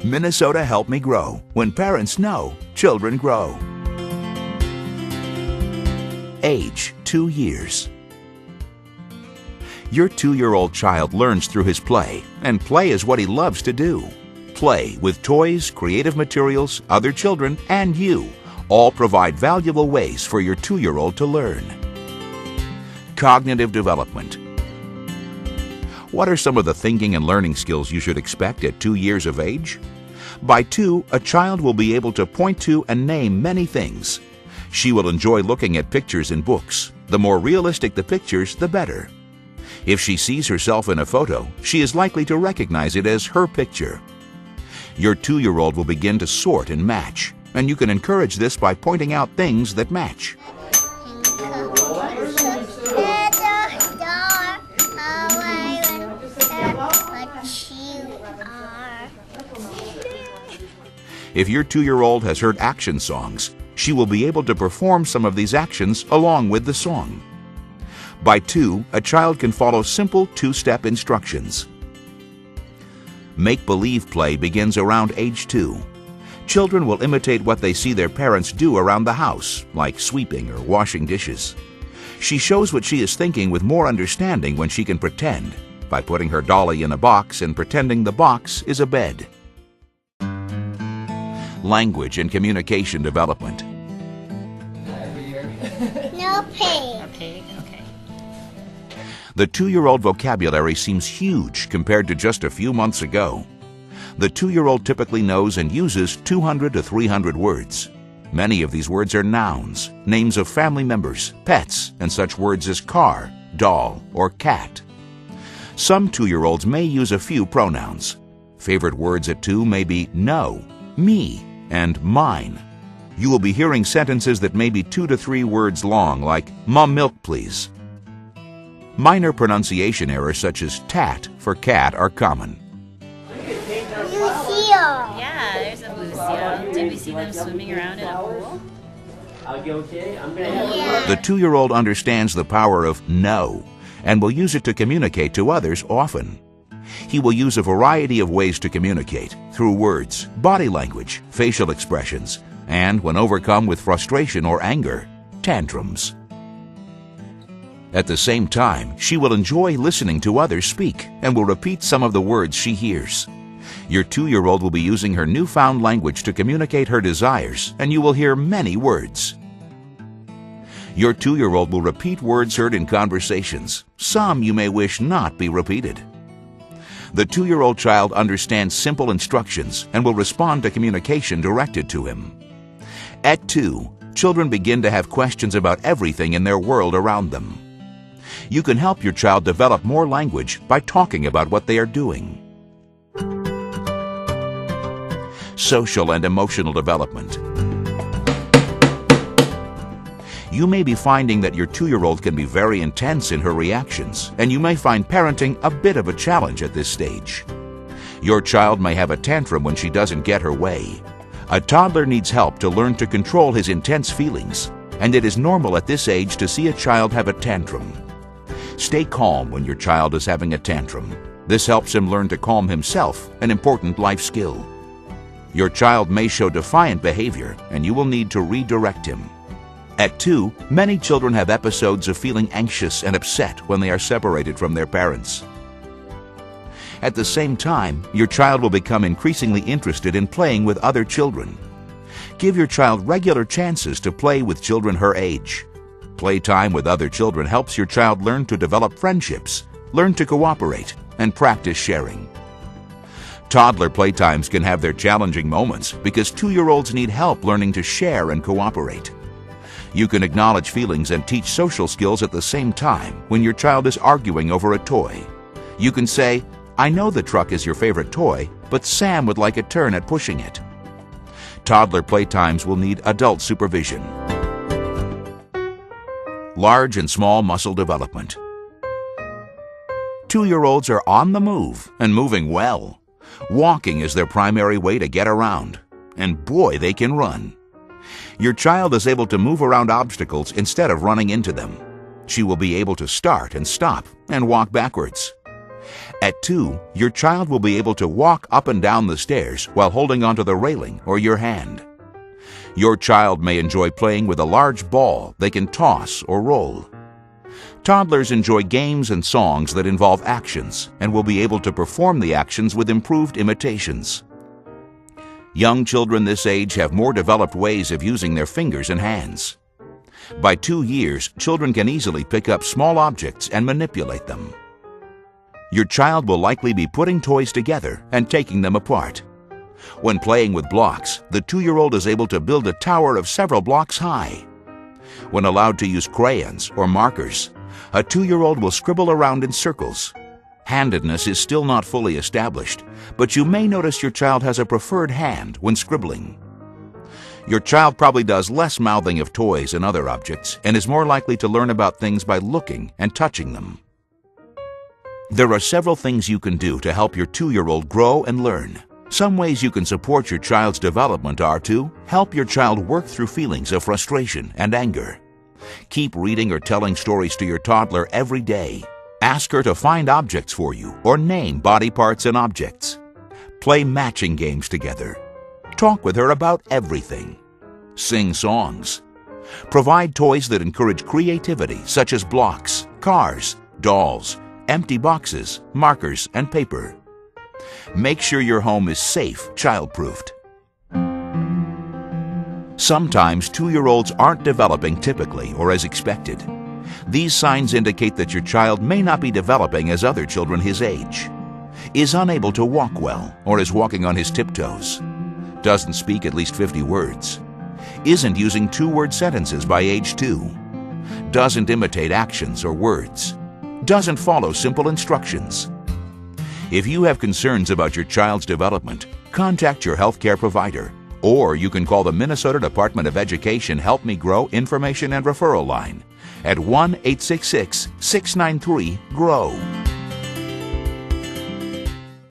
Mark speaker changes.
Speaker 1: Minnesota help me grow. When parents know, children grow. Age 2 years. Your 2-year-old child learns through his play, and play is what he loves to do. Play with toys, creative materials, other children, and you all provide valuable ways for your 2-year-old to learn. Cognitive development. What are some of the thinking and learning skills you should expect at 2 years of age? By 2, a child will be able to point to and name many things. She will enjoy looking at pictures in books. The more realistic the pictures, the better. If she sees herself in a photo, she is likely to recognize it as her picture. Your 2-year-old will begin to sort and match, and you can encourage this by pointing out things that match. If your 2-year-old has heard action songs, she will be able to perform some of these actions along with the song. By 2, a child can follow simple 2-step instructions. Make-believe play begins around age 2. Children will imitate what they see their parents do around the house, like sweeping or washing dishes. She shows what she is thinking with more understanding when she can pretend, by putting her dolly in a box and pretending the box is a bed. Language and communication development.
Speaker 2: No pig.
Speaker 3: Okay.
Speaker 1: The 2-year-old vocabulary seems huge compared to just a few months ago. The 2-year-old typically knows and uses 200 to 300 words. Many of these words are nouns, names of family members, pets, and such words as car, doll, or cat. Some 2-year-olds may use a few pronouns. Favorite words at 2 may be no, me, and mine. You will be hearing sentences that may be 2 to 3 words long, like, "Mom, milk, please." Minor pronunciation errors such as tat for cat are common.
Speaker 2: Blue seal.
Speaker 3: Yeah, there's a blue seal. Did we see them swimming around in a pool?
Speaker 2: Yeah.
Speaker 1: The 2-year-old understands the power of no and will use it to communicate to others often. He will use a variety of ways to communicate through words, body language, facial expressions, and, when overcome with frustration or anger, tantrums. At the same time, she will enjoy listening to others speak and will repeat some of the words she hears. Your 2-year-old will be using her newfound language to communicate her desires, and you will hear many words. Your 2-year-old will repeat words heard in conversations. Some you may wish not be repeated. The 2-year-old child understands simple instructions and will respond to communication directed to him. At 2, children begin to have questions about everything in their world around them. You can help your child develop more language by talking about what they are doing. Social and emotional development. You may be finding that your 2-year-old can be very intense in her reactions, and you may find parenting a bit of a challenge at this stage. Your child may have a tantrum when she doesn't get her way. A toddler needs help to learn to control his intense feelings, and it is normal at this age to see a child have a tantrum. Stay calm when your child is having a tantrum. This helps him learn to calm himself, an important life skill. Your child may show defiant behavior, and you will need to redirect him. At 2, many children have episodes of feeling anxious and upset when they are separated from their parents. At the same time, your child will become increasingly interested in playing with other children. Give your child regular chances to play with children her age. Playtime with other children helps your child learn to develop friendships, learn to cooperate, and practice sharing. Toddler playtimes can have their challenging moments because 2-year-olds need help learning to share and cooperate. You can acknowledge feelings and teach social skills at the same time when your child is arguing over a toy. You can say, "I know the truck is your favorite toy, but Sam would like a turn at pushing it." Toddler playtimes will need adult supervision. Large and small muscle development. 2-year-olds are on the move and moving well. Walking is their primary way to get around, and boy, they can run. Your child is able to move around obstacles instead of running into them. She will be able to start and stop and walk backwards. At 2, your child will be able to walk up and down the stairs while holding onto the railing or your hand. Your child may enjoy playing with a large ball they can toss or roll. Toddlers enjoy games and songs that involve actions and will be able to perform the actions with improved imitations. Young children this age have more developed ways of using their fingers and hands. By 2 years, children can easily pick up small objects and manipulate them. Your child will likely be putting toys together and taking them apart. When playing with blocks, the 2-year-old is able to build a tower of several blocks high. When allowed to use crayons or markers, a 2-year-old will scribble around in circles. Handedness is still not fully established, but you may notice your child has a preferred hand when scribbling. Your child probably does less mouthing of toys and other objects and is more likely to learn about things by looking and touching them. There are several things you can do to help your 2-year-old grow and learn. Some ways you can support your child's development are to help your child work through feelings of frustration and anger. Keep reading or telling stories to your toddler every day. Ask her to find objects for you or name body parts and objects. Play matching games together. Talk with her about everything. Sing songs. Provide toys that encourage creativity, such as blocks, cars, dolls, empty boxes, markers, and paper. Make sure your home is safe, child-proofed. Sometimes 2-year-olds aren't developing typically or as expected. These signs indicate that your child may not be developing as other children his age, is unable to walk well or is walking on his tiptoes, doesn't speak at least 50 words, isn't using 2-word sentences by age 2, doesn't imitate actions or words, doesn't follow simple instructions. If you have concerns about your child's development, contact your healthcare provider, or you can call the Minnesota Department of Education Help Me Grow Information and Referral Line at 1-866-693-GROW.